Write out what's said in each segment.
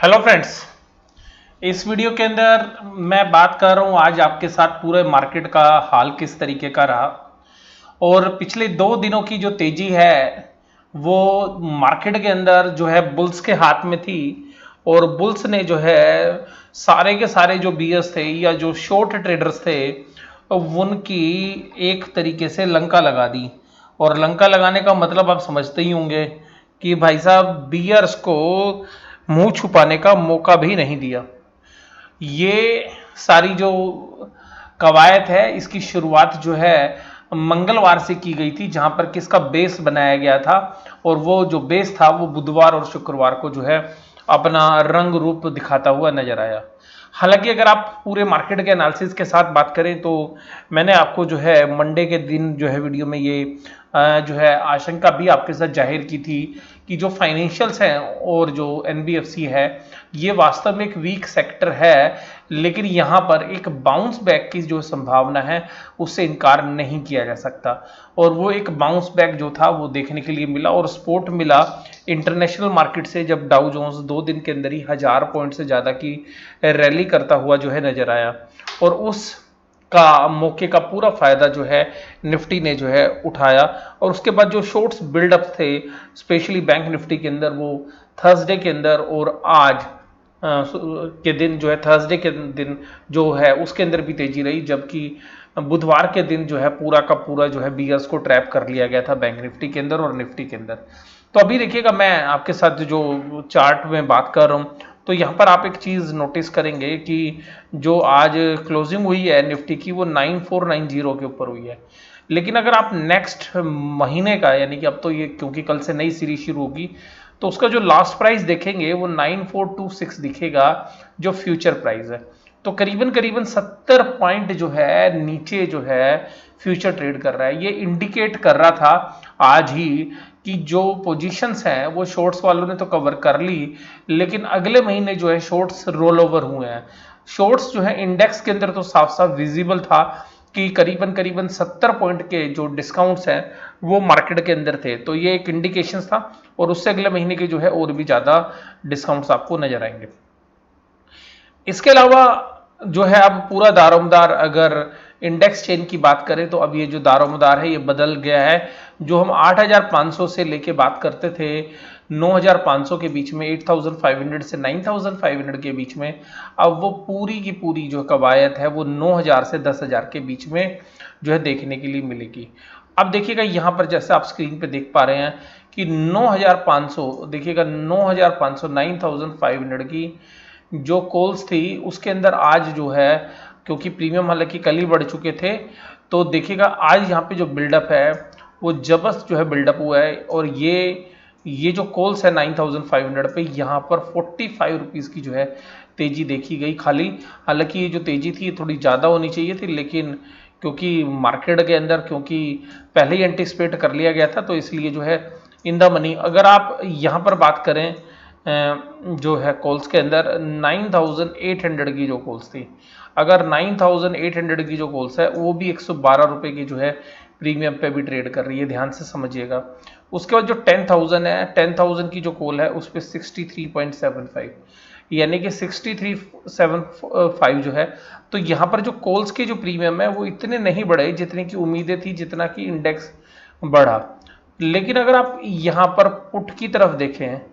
Hello friends. इस video के अंदर मैं बात कर रहा हूं आज आपके साथ पूरे मार्केट का हाल किस तरीके का रहा और पिछले 2 दिनों की जो तेजी है वो मार्केट के अंदर जो है बुल्स के हाथ में थी। और बुल्स ने जो है सारे के सारे जो बीयर्स थे या जो शॉर्ट ट्रेडर्स थे उनकी एक तरीके से लंका लगा दी। और लंका लगाने का मतलब आप समझते ही होंगे कि भाई साहब बीयर्स को मुंह छुपाने का मौका भी नहीं दिया। ये सारी जो कवायद है इसकी शुरुआत जो है मंगलवार से की गई थी, जहां पर किसका बेस बनाया गया था और वो जो बेस था वो बुधवार और शुक्रवार को जो है अपना रंग रूप दिखाता हुआ नजर आया। हालांकि अगर आप पूरे मार्केट के एनालिसिस के साथ बात करें तो मैंने आपको जो है मंडे के दिन जो है वीडियो में ये जो है आशंका भी आपके साथ जाहिर की थी कि जो फाइनेंशियल्स हैं और जो एनबीएफसी है ये वास्तव में एक वीक सेक्टर है, लेकिन यहाँ पर एक बाउंस बैक की जो संभावना है उससे इनकार नहीं किया जा सकता। और वो एक बाउंस बैक जो था वो देखने के लिए मिला और सपोर्ट मिला इंटरनेशनल मार्केट से, जब डाउ जोन्स 2 दिन के अंदर ही 1000 पॉइंट से ज़्यादा की रैली करता हुआ जो है नजर आया। और उस का मौके का पूरा फायदा जो है निफ्टी ने जो है उठाया। और उसके बाद जो शॉर्ट्स बिल्डअप थे स्पेशली बैंक निफ्टी के अंदर वो थर्सडे के अंदर और आज के दिन जो है थर्सडे के दिन जो है उसके अंदर भी तेजी रही, जबकि बुधवार के दिन जो है पूरा का पूरा जो है बीयर्स को ट्रैप कर लिया गया था बैंक निफ्टी के अंदर और निफ्टी के अंदर। तो अभी देखिएगा मैं आपके साथ जो चार्ट में बात कर रहा हूँ तो यहाँ पर आप एक चीज़ नोटिस करेंगे कि जो आज क्लोजिंग हुई है निफ्टी की वो 9490 के ऊपर हुई है। लेकिन अगर आप नेक्स्ट महीने का यानी कि अब तो ये क्योंकि कल से नई सीरीज शुरू होगी तो उसका जो लास्ट प्राइस देखेंगे वो 9426 दिखेगा जो फ्यूचर प्राइस है। तो करीबन करीबन 70 पॉइंट जो है नीचे जो है फ्यूचर ट्रेड कर रहा है। ये इंडिकेट कर रहा था आज ही कि जो पोजीशंस हैं वो शॉर्ट्स वालों ने तो कवर कर ली, लेकिन अगले महीने जो है शॉर्ट्स रोल ओवर हुए हैं। शॉर्ट्स जो है इंडेक्स के अंदर तो साफ साफ विजिबल था कि करीबन करीबन 70 पॉइंट के जो डिस्काउंट्स हैं वो मार्केट के अंदर थे। तो ये एक इंडिकेशन था और उससे अगले महीने के जो है और भी ज़्यादा डिस्काउंट्स आपको नजर आएंगे। इसके अलावा जो है अब पूरा दारोमदार अगर इंडेक्स चेन की बात करें तो अब ये जो दारोमदार है ये बदल गया है। जो हम 8500 से लेके बात करते थे 9500 के बीच में, 8500 से 9500 के बीच में, अब वो पूरी की पूरी जो कवायद है वो 9000 से 10000 के बीच में जो है देखने के लिए मिलेगी। अब देखिएगा यहाँ पर जैसे आप स्क्रीन पे देख पा रहे हैं कि 9500 देखिएगा 9500 9500 की जो कॉल्स थी उसके अंदर आज जो है क्योंकि प्रीमियम हालांकि कल ही बढ़ चुके थे तो देखिएगा आज यहाँ पे जो बिल्डअप है वो जबरदस्त जो है बिल्डअप हुआ है। और ये जो कॉल्स है 9500 पे यहाँ पर 45 रुपीज़ की जो है तेजी देखी गई खाली। हालांकि ये जो तेजी थी थोड़ी ज़्यादा होनी चाहिए थी, लेकिन क्योंकि मार्केट के अंदर क्योंकि पहले ही एंटिसिपेट कर लिया गया था तो इसलिए जो है इन द मनी। अगर आप यहाँ पर बात करें जो है कॉल्स के अंदर 9800 की जो कॉल्स थी, अगर 9800 की जो कॉल्स है वो भी 112 रुपए की जो है प्रीमियम पे भी ट्रेड कर रही है, ध्यान से समझिएगा। उसके बाद जो 10000 है 10000 की जो कॉल है उस पर 63.75 यानी कि 6375 जो है। तो यहाँ पर जो कॉल्स के जो प्रीमियम है वो इतने नहीं बढ़े जितने की उम्मीदें थी, जितना कि इंडेक्स बढ़ा। लेकिन अगर आप यहाँ पर पुट की तरफ देखें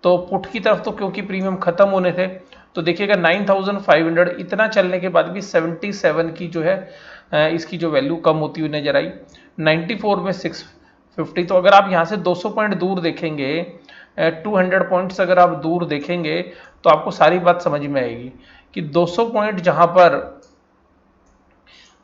तो पुट की तरफ तो क्योंकि प्रीमियम खत्म होने थे तो देखिएगा 9500 इतना चलने के बाद भी 77 की जो है इसकी जो वैल्यू कम होती हुई नजर आई। 94 में 650, तो अगर आप यहाँ से 200 पॉइंट दूर देखेंगे 200 पॉइंट्स अगर आप दूर देखेंगे तो आपको सारी बात समझ में आएगी कि 200 पॉइंट जहां पर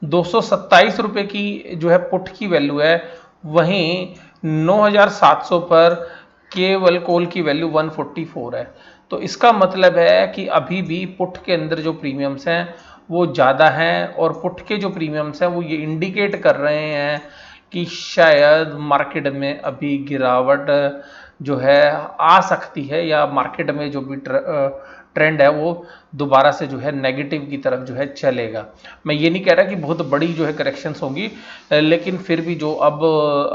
227 रुपए की जो है पुट की वैल्यू है, वहीं 9700 पर केवल कॉल की वैल्यू 144 है। तो इसका मतलब है कि अभी भी पुट के अंदर जो प्रीमियम्स हैं वो ज़्यादा हैं और पुट के जो प्रीमियम्स हैं वो ये इंडिकेट कर रहे हैं कि शायद मार्केट में अभी गिरावट जो है आ सकती है, या मार्केट में जो भी ट्रेंड है वो दोबारा से जो है नेगेटिव की तरफ जो है चलेगा। मैं ये नहीं कह रहा कि बहुत बड़ी जो है करेक्शंस होंगी, लेकिन फिर भी जो अब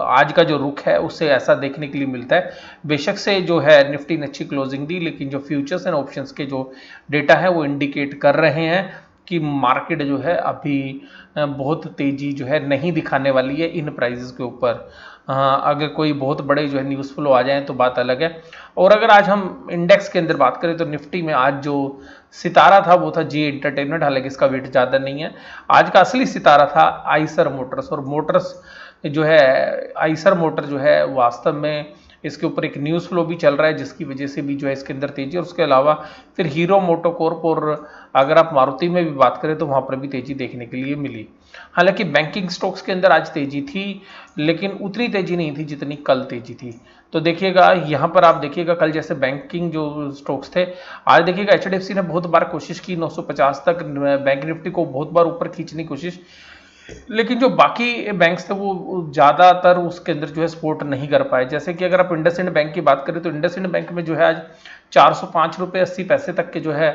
आज का जो रुख है उससे ऐसा देखने के लिए मिलता है। बेशक से जो है निफ्टी ने अच्छी क्लोजिंग दी, लेकिन जो फ्यूचर्स एंड ऑप्शंस के जो डेटा है वो इंडिकेट कर रहे हैं कि मार्केट जो है अभी बहुत तेजी जो है नहीं दिखाने वाली है इन प्राइजेस के ऊपर। अगर कोई बहुत बड़े जो है न्यूज़ फ्लो आ जाए तो बात अलग है। और अगर आज हम इंडेक्स के अंदर बात करें तो निफ्टी में आज जो सितारा था वो था जी एंटरटेनमेंट, हालांकि इसका वेट ज़्यादा नहीं है। आज का असली सितारा था आइसर मोटर्स, और मोटर्स जो है आइसर मोटर जो है वास्तव में इसके ऊपर एक न्यूज़ फ्लो भी चल रहा है जिसकी वजह से भी जो है इसके अंदर तेजी, और उसके अलावा फिर हीरो मोटोकॉर्प, और अगर आप मारुति में भी बात करें तो वहाँ पर भी तेजी देखने के लिए मिली। हालांकि बैंकिंग स्टॉक्स के अंदर आज तेजी थी, लेकिन उतनी तेजी नहीं थी जितनी कल तेजी थी। तो देखिएगा यहाँ पर आप देखिएगा कल जैसे बैंकिंग जो स्टॉक्स थे, आज देखिएगा एचडीएफसी ने बहुत बार कोशिश की 950 तक बैंक निफ्टी को बहुत बार ऊपर खींचने की कोशिश, लेकिन जो बाकी बैंक्स थे वो ज़्यादातर उसके अंदर जो है सपोर्ट नहीं कर पाए। जैसे कि अगर आप इंडसइंड बैंक की बात करें तो इंडसइंड बैंक में जो है आज 405 रुपये 80 पैसे तक के जो है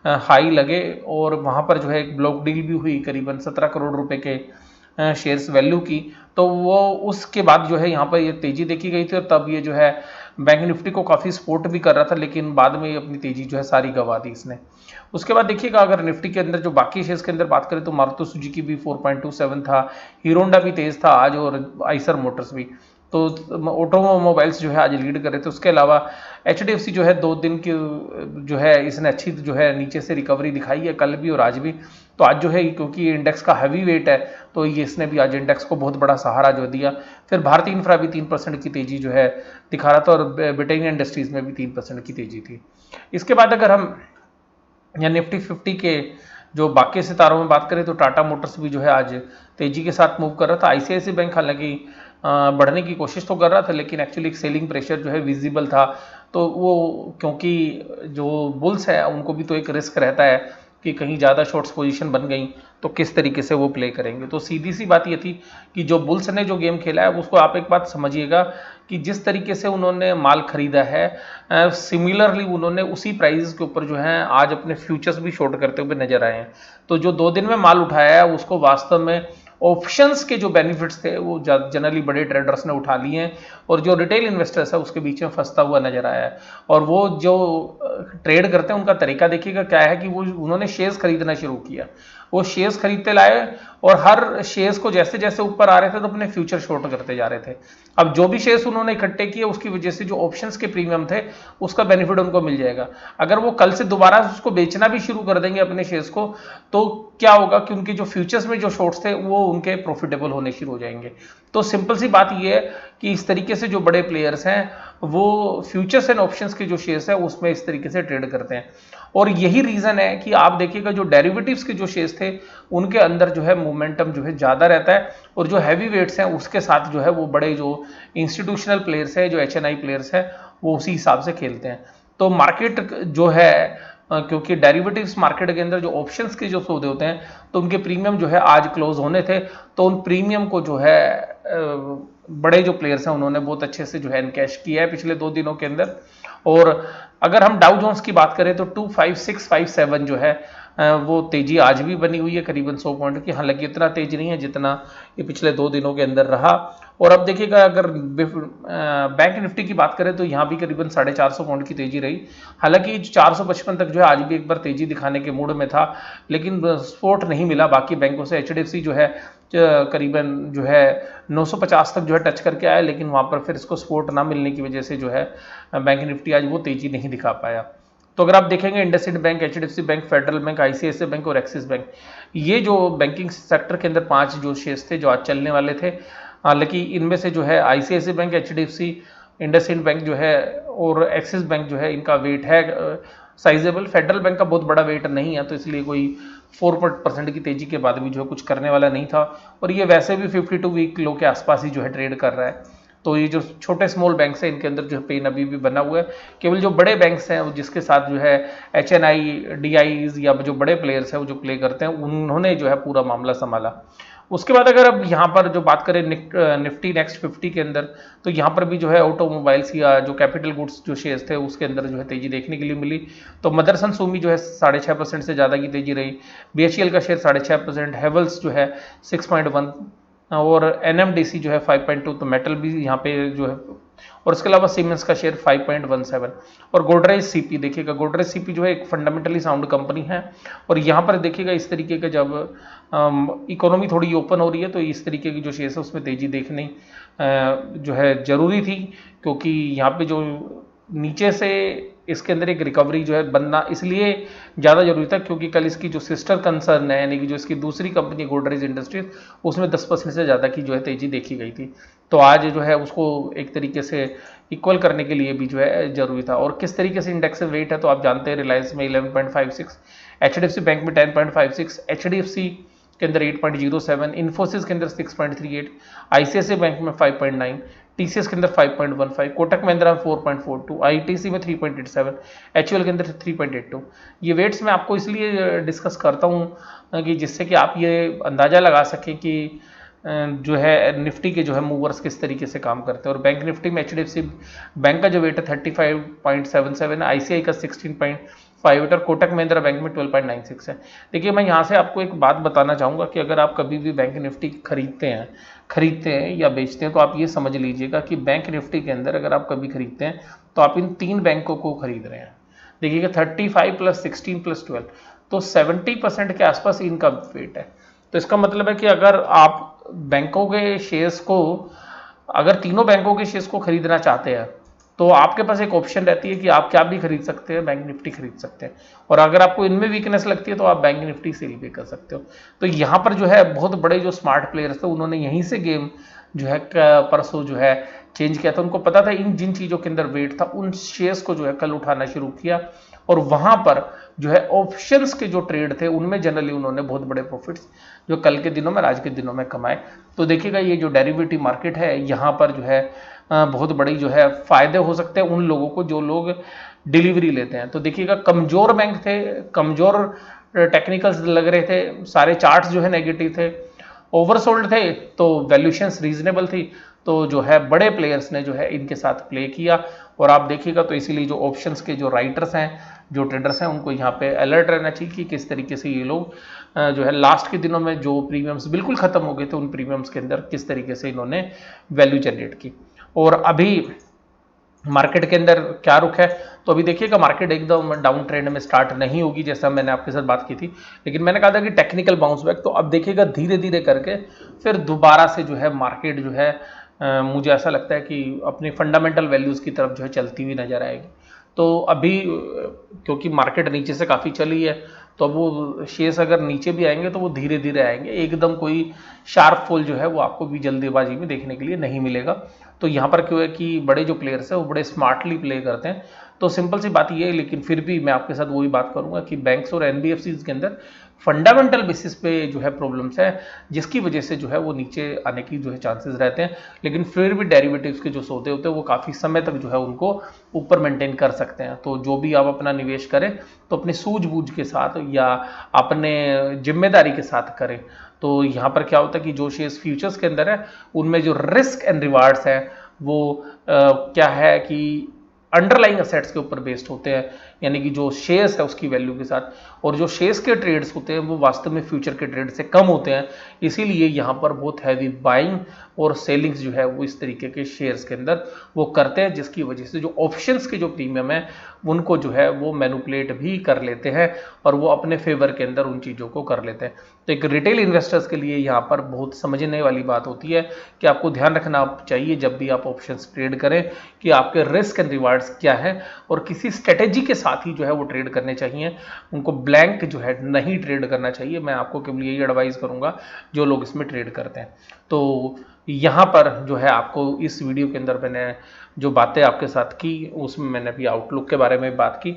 हाई लगे, और वहाँ पर जो है एक ब्लॉक डील भी हुई करीबन 17 करोड़ रुपए के शेयर्स वैल्यू की। तो वो उसके बाद जो है यहाँ पर ये तेजी देखी गई थी, और तब ये जो है बैंक निफ्टी को काफ़ी सपोर्ट भी कर रहा था, लेकिन बाद में अपनी तेजी जो है सारी गंवा दी इसने। उसके बाद देखिएगा अगर निफ्टी के अंदर जो बाकी शेयर्स के अंदर बात करें तो मारुति सुजुकी भी 4.27 था, हीरो होंडा भी तेज था आज, और आइसर मोटर्स भी। तो ऑटोमोबाइल्स जो है आज लीड कर रहे थे। उसके अलावा एचडीएफसी जो है 2 दिन की जो है इसने अच्छी जो है नीचे से रिकवरी दिखाई है कल भी और आज भी। तो आज जो है क्योंकि इंडेक्स का हैवी वेट है तो ये इसने भी आज इंडेक्स को बहुत बड़ा सहारा जो दिया। फिर भारतीय इंफ्रा भी 3% की तेजी जो है दिखा रहा था, और ब्रिटेनिया इंडस्ट्रीज में भी 3% की तेजी थी। इसके बाद अगर हम या निफ्टी 50 के जो बाकी सितारों में बात करें तो टाटा मोटर्स भी जो है आज तेजी के साथ मूव कर रहा था। आईसीआईसीआई बैंक हालांकि बढ़ने की कोशिश तो कर रहा था, लेकिन एक्चुअली एक सेलिंग प्रेशर जो है विजिबल था। तो वो क्योंकि जो बुल्स है उनको भी तो एक रिस्क रहता है कि कहीं ज़्यादा शॉर्ट्स पोजीशन बन गई तो किस तरीके से वो प्ले करेंगे। तो सीधी सी बात ये थी कि जो बुल्स ने जो गेम खेला है उसको आप एक बात समझिएगा कि जिस तरीके से उन्होंने माल खरीदा है, सिमिलरली उन्होंने उसी प्राइस के ऊपर जो है आज अपने फ्यूचर्स भी शॉर्ट करते हुए नजर आए हैं। तो जो 2 दिन में माल उठाया है उसको वास्तव में ऑप्शंस के जो बेनिफिट्स थे वो जनरली बड़े ट्रेडर्स ने उठा लिए हैं, और जो रिटेल इन्वेस्टर्स है उसके बीच में फंसता हुआ नजर आया है। और वो जो ट्रेड करते हैं उनका तरीका देखिएगा क्या है कि वो उन्होंने शेयर्स खरीदना शुरू किया, वो शेयर्स खरीदते लाए, और हर शेयर्स को जैसे जैसे ऊपर आ रहे थे तो अपने फ्यूचर शॉर्ट करते जा रहे थे। अब जो भी शेयर्स उन्होंने इकट्ठे किए उसकी वजह से जो ऑप्शंस के प्रीमियम थे उसका बेनिफिट उनको मिल जाएगा। अगर वो कल से दोबारा उसको बेचना भी शुरू कर देंगे अपने शेयर्स को, तो क्या होगा कि उनके जो फ्यूचर्स में जो शॉर्ट्स थे वो उनके प्रॉफिटेबल होने शुरू हो जाएंगे। तो सिंपल सी बात ये है कि इस तरीके से जो बड़े प्लेयर्स हैं वो फ्यूचर्स एंड ऑप्शंस के जो शेयर्स है उसमें इस तरीके से ट्रेड करते हैं। और यही रीजन है कि आप देखिएगा जो डेरिवेटिव्स के जो शेयर्स थे उनके अंदर जो है मोमेंटम जो है ज्यादा रहता है, और जो हैवी वेट्स हैं उसके साथ जो है वो बड़े जो इंस्टीट्यूशनल प्लेयर्स है, जो एचएनआई प्लेयर्स है, वो उसी हिसाब से खेलते हैं। तो मार्केट जो है क्योंकि डेरिवेटिव्स मार्केट के अंदर जो ऑप्शंस के जो सौदे होते हैं तो उनके प्रीमियम जो है आज क्लोज होने थे, तो उन प्रीमियम को जो है बड़े जो प्लेयर्स हैं उन्होंने बहुत अच्छे से जो है इनकैश किया है पिछले 2 दिनों के अंदर। और अगर हम डाउ जोन्स की बात करें तो 25657 जो है वो तेजी आज भी बनी हुई है करीबन 100 पॉइंट की, हालांकि इतना तेज नहीं है जितना ये पिछले 2 दिनों के अंदर रहा। और अब देखिएगा अगर बैंक निफ्टी की बात करें तो यहाँ भी करीबन 450 पॉइंट की तेजी रही, हालांकि 455 तक जो है आज भी एक बार तेजी दिखाने के मूड में था, लेकिन सपोर्ट नहीं मिला बाकी बैंकों से। एचडीएफसी जो है करीबन जो है 950 तक जो है टच करके आया, लेकिन वहाँ पर फिर इसको सपोर्ट ना मिलने की वजह से जो है बैंक निफ्टी आज वो तेजी नहीं दिखा पाया। तो अगर आप देखेंगे IndusInd bank, HDFC bank, federal bank, ICICI bank और एक्सिस बैंक, ये जो बैंकिंग सेक्टर के अंदर 5 जो शेयर्स थे जो आज चलने वाले थे, हालांकि इनमें से जो है ICICI bank, HDFC, IndusInd bank जो है और एक्सिस बैंक जो है इनका वेट है साइजेबल। फेडरल बैंक का बहुत बड़ा वेट नहीं है, तो इसलिए कोई 4% की तेजी के बाद भी जो है कुछ करने वाला नहीं था, और ये वैसे भी 52 वीक लो के आसपास ही जो है ट्रेड कर रहा है। तो ये जो छोटे स्मॉल बैंक्स हैं इनके अंदर जो है पेन अभी भी बना हुआ है। केवल जो बड़े बैंक्स हैं जिसके साथ जो है एचएनआई, डीआईज या जो बड़े प्लेयर्स हैं वो जो प्ले करते हैं उन्होंने जो है पूरा मामला संभाला। उसके बाद अगर अब यहाँ पर जो बात करें निफ्टी नेक्स्ट 50 के अंदर, तो यहाँ पर भी जो है ऑटोमोबाइल्स या जो कैपिटल गुड्स जो शेयर्स थे उसके अंदर जो है तेजी देखने के लिए मिली। तो मदरसन सूमी जो है 6.5% से ज़्यादा की तेजी रही, BHEL का शेयर 6.5%, हेवल्स जो है 6.1 और NMDC जो है 5.2, तो मेटल भी यहाँ पे जो है, और इसके अलावा सीमेंस का शेयर 5.17 और गोडरेज सीपी देखिएगा, गोडरेज सीपी जो है एक फंडामेंटली साउंड कंपनी है और यहाँ पर देखिएगा इस तरीके का जब इकोनॉमी थोड़ी ओपन हो रही है तो इस तरीके की जो शेयर है उसमें तेजी देखनी जो है ज़रूरी थी, क्योंकि यहाँ पे जो नीचे से इसके अंदर एक रिकवरी जो है बनना इसलिए ज़्यादा जरूरी था क्योंकि कल इसकी जो सिस्टर कंसर्न है यानी कि जो इसकी दूसरी कंपनी गोडरेज इंडस्ट्रीज उसमें 10% से ज़्यादा की जो है तेजी देखी गई थी। तो आज जो है उसको एक तरीके से इक्वल करने के लिए भी जो है जरूरी था। और किस तरीके से इंडेक्स वेट है तो आप जानते हैं, रिलायंस में 11.56, HDFC बैंक में 10.56, HDFC के अंदर 8.07, इन्फोसिस के अंदर 6.38, ICICI बैंक में 5.9, TCS के अंदर 5.15, कोटक महिंद्रा में 4.42, ITC में 3.87, HUL के अंदर 3.82। ये वेट्स मैं आपको इसलिए डिस्कस करता हूँ कि जिससे कि आप ये अंदाज़ा लगा सकें कि जो है निफ्टी के जो है मूवर्स किस तरीके से काम करते हैं। और बैंक निफ्टी में HDFC बैंक का जो वेट है 35.77 है, ICI का 16.58 और कोटक महिंद्रा बैंक में 12.96 है। देखिए मैं यहाँ से आपको एक बात बताना चाहूँगा कि अगर आप कभी भी बैंक निफ्टी खरीदते हैं या बेचते हैं तो आप ये समझ लीजिएगा कि बैंक निफ्टी के अंदर अगर आप कभी खरीदते हैं तो आप इन 3 बैंकों को खरीद रहे हैं। देखिएगा 35 + 16 + 12 तो 70% के आसपास इनका वेट है। तो इसका मतलब है कि अगर आप बैंकों के शेयर्स को, अगर तीनों बैंकों के शेयर्स को खरीदना चाहते हैं तो आपके पास एक ऑप्शन रहती है कि आप क्या भी खरीद सकते हैं, बैंक निफ्टी खरीद सकते हैं। और अगर आपको इनमें वीकनेस लगती है तो आप बैंक निफ्टी सेल भी कर सकते हो। तो यहाँ पर जो है बहुत बड़े जो स्मार्ट प्लेयर्स थे उन्होंने यहीं से गेम जो है परसों जो है चेंज किया था। उनको पता था इन जिन चीज़ों के अंदर वेट था उन शेयर्स को जो है कल उठाना शुरू किया और वहां पर जो है ऑप्शंस के जो ट्रेड थे उनमें जनरली उन्होंने बहुत बड़े प्रॉफिट्स जो कल के दिनों में आज के दिनों में कमाए। तो देखिएगा ये जो डेरिवेटिव मार्केट है यहाँ पर जो है बहुत बड़ी जो है फायदे हो सकते हैं उन लोगों को जो लोग डिलीवरी लेते हैं। तो देखिएगा कमजोर बैंक थे, कमजोर टेक्निकल्स लग रहे थे, सारे चार्ट्स जो है नेगेटिव थे, ओवरसोल्ड थे तो वैल्यूएशंस रीजनेबल थी। तो जो है बड़े प्लेयर्स ने जो है इनके साथ प्ले किया और आप देखिएगा तो इसीलिए जो ऑप्शंस के जो राइटर्स हैं, जो ट्रेडर्स हैं, उनको यहाँ पे अलर्ट रहना चाहिए कि किस तरीके से ये लोग जो है लास्ट के दिनों में जो प्रीमियम्स बिल्कुल खत्म हो गए थे उन प्रीमियम्स के अंदर किस तरीके से इन्होंने वैल्यू जनरेट की। और अभी मार्केट के अंदर क्या रुख है तो अभी देखिएगा मार्केट एकदम डाउन ट्रेंड में स्टार्ट नहीं होगी जैसा मैंने आपके साथ बात की थी, लेकिन मैंने कहा था कि टेक्निकल बाउंस बैक। तो अब देखिएगा धीरे धीरे करके फिर दोबारा से जो है मार्केट जो है मुझे ऐसा लगता है कि अपनी फंडामेंटल वैल्यूज़ की तरफ जो है चलती हुई नजर आएगी। तो अभी क्योंकि मार्केट नीचे से काफ़ी चली है तो अब वो शेयर्स अगर नीचे भी आएंगे तो वो धीरे धीरे आएंगे, एकदम कोई शार्प फॉल जो है वो आपको भी जल्दीबाजी में देखने के लिए नहीं मिलेगा। तो यहाँ पर क्यों है कि बड़े जो प्लेयर्स हैं वो बड़े स्मार्टली प्ले करते हैं। तो सिंपल सी बात ये है, लेकिन फिर भी मैं आपके साथ वही बात करूंगा कि बैंक्स और NBFCs के अंदर फंडामेंटल बेसिस पे जो है प्रॉब्लम्स है जिसकी वजह से जो है वो नीचे आने की जो है चांसेस रहते हैं, लेकिन फिर भी डेरिवेटिव्स के जो सौदे होते हैं वो काफ़ी समय तक जो है उनको ऊपर मेंटेन कर सकते हैं। तो जो भी आप अपना निवेश करें तो अपनी सूझबूझ के साथ या अपने जिम्मेदारी के साथ करें। तो यहाँ पर क्या होता है कि जो शेयर्स फ्यूचर्स के अंदर है उनमें जो रिस्क एंड रिवार्ड्स है वो क्या है कि अंडरलाइंग असेट्स के ऊपर बेस्ड होते हैं, यानी कि जो शेयर्स है उसकी वैल्यू के साथ, और जो शेयर्स के ट्रेड्स होते हैं वो वास्तव में फ्यूचर के ट्रेड से कम होते हैं। इसीलिए यहाँ पर बहुत हैवी बाइंग और सेलिंग्स जो है वो इस तरीके के शेयर्स के अंदर वो करते हैं, जिसकी वजह से जो ऑप्शंस के जो प्रीमियम है उनको जो है वो मैनिपुलेट भी कर लेते हैं और वो अपने फेवर के अंदर उन चीज़ों को कर लेते हैं। तो एक रिटेल इन्वेस्टर्स के लिए यहाँ पर बहुत समझने वाली बात होती है कि आपको ध्यान रखना चाहिए जब भी आप ऑप्शंस ट्रेड करें कि आपके रिस्क एंड रिवार्ड्स क्या है और किसी स्ट्रेटेजी के साथ ही जो है वो ट्रेड करने चाहिए। उनको ब्लैंक जो है नहीं ट्रेड करना चाहिए। मैं आपको केवल यही एडवाइस करूंगा जो लोग इसमें ट्रेड करते हैं। तो यहाँ पर जो है आपको इस वीडियो के अंदर मैंने जो बातें आपके साथ की उसमें मैंने अभी आउटलुक के बारे में बात की।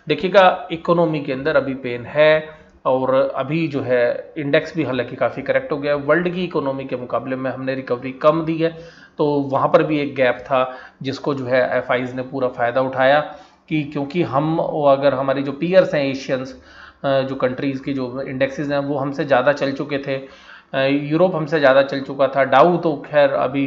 देखिएगा इकोनॉमी के अंदर अभी पेन है और अभी जो है इंडेक्स भी हालांकि काफ़ी करेक्ट हो गया। वर्ल्ड की इकोनॉमी के मुकाबले में हमने रिकवरी कम दी है, तो वहाँ पर भी एक गैप था जिसको जो है एफआईज ने पूरा फ़ायदा उठाया कि क्योंकि हम अगर हमारी जो पीयर्स हैं एशियंस जो कंट्रीज़ की जो इंडेक्सेस हैं वो हमसे ज़्यादा चल चुके थे यूरोप हमसे ज़्यादा चल चुका था। डाउ तो खैर अभी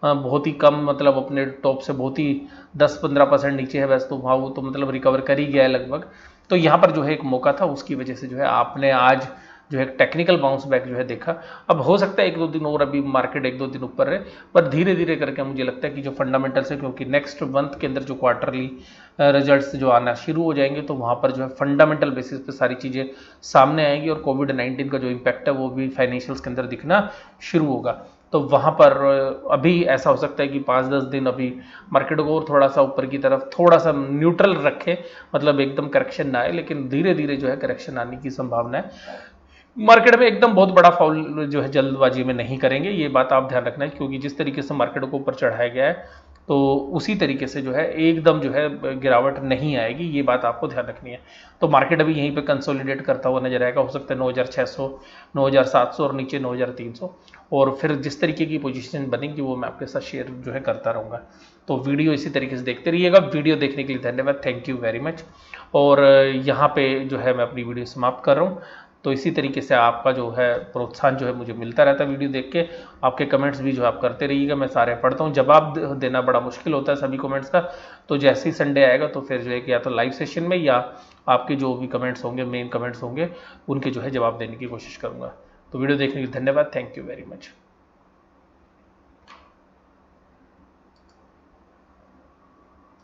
बहुत ही कम, मतलब अपने टॉप से बहुत ही 10-15% नीचे है वैसे तो, वहाँ वो तो मतलब रिकवर कर ही गया है लगभग। तो यहाँ पर जो है एक मौका था, उसकी वजह से जो है आपने आज जो है टेक्निकल बाउंस बैक जो है देखा। अब हो सकता है 1-2 दिन और अभी मार्केट 1-2 दिन ऊपर रहे, पर धीरे धीरे करके मुझे लगता है कि जो फंडामेंटल्स है, क्योंकि नेक्स्ट मंथ के अंदर जो क्वार्टरली रिजल्ट्स जो आना शुरू हो जाएंगे, तो वहाँ पर जो है फंडामेंटल बेसिस पे सारी चीज़ें सामने आएंगी और कोविड-19 का जो इम्पैक्ट है वो भी फाइनेंशियल्स के अंदर दिखना शुरू होगा। तो वहाँ पर अभी ऐसा हो सकता है कि 5-10 दिन अभी मार्केट को और थोड़ा सा ऊपर की तरफ थोड़ा सा न्यूट्रल रखे, मतलब एकदम करेक्शन ना आए, लेकिन धीरे धीरे जो है करेक्शन आने की संभावना है। मार्केट में एकदम बहुत बड़ा फॉल जो है जल्दबाजी में नहीं करेंगे, ये बात आप ध्यान रखना है, क्योंकि जिस तरीके से मार्केट को ऊपर चढ़ाया गया है तो उसी तरीके से जो है एकदम जो है गिरावट नहीं आएगी, ये बात आपको ध्यान रखनी है। तो मार्केट अभी यहीं पे कंसोलिडेट करता हुआ नजर आएगा, हो सकता है 9600, 9700 और नीचे 9300, और फिर जिस तरीके की पोजीशन बनेगी वो मैं आपके साथ शेयर जो है करता रहूँगा। तो वीडियो इसी तरीके से देखते रहिएगा। वीडियो देखने के लिए धन्यवाद, थैंक यू वेरी मच। और यहाँ पे जो है मैं अपनी वीडियो समाप्त कर रहा हूँ। तो इसी तरीके से आपका जो है प्रोत्साहन जो है मुझे मिलता रहता है वीडियो देख के। आपके कमेंट्स भी जो आप करते रहिएगा, मैं सारे पढ़ता हूँ। जवाब देना बड़ा मुश्किल होता है सभी कमेंट्स का, तो जैसे ही संडे आएगा तो फिर जो है कि या तो लाइव सेशन में या आपके जो भी कमेंट्स होंगे, मेन कमेंट्स होंगे, उनके जो है जवाब देने की कोशिश करूँगा। तो वीडियो देखने के लिए धन्यवाद, थैंक यू वेरी मच।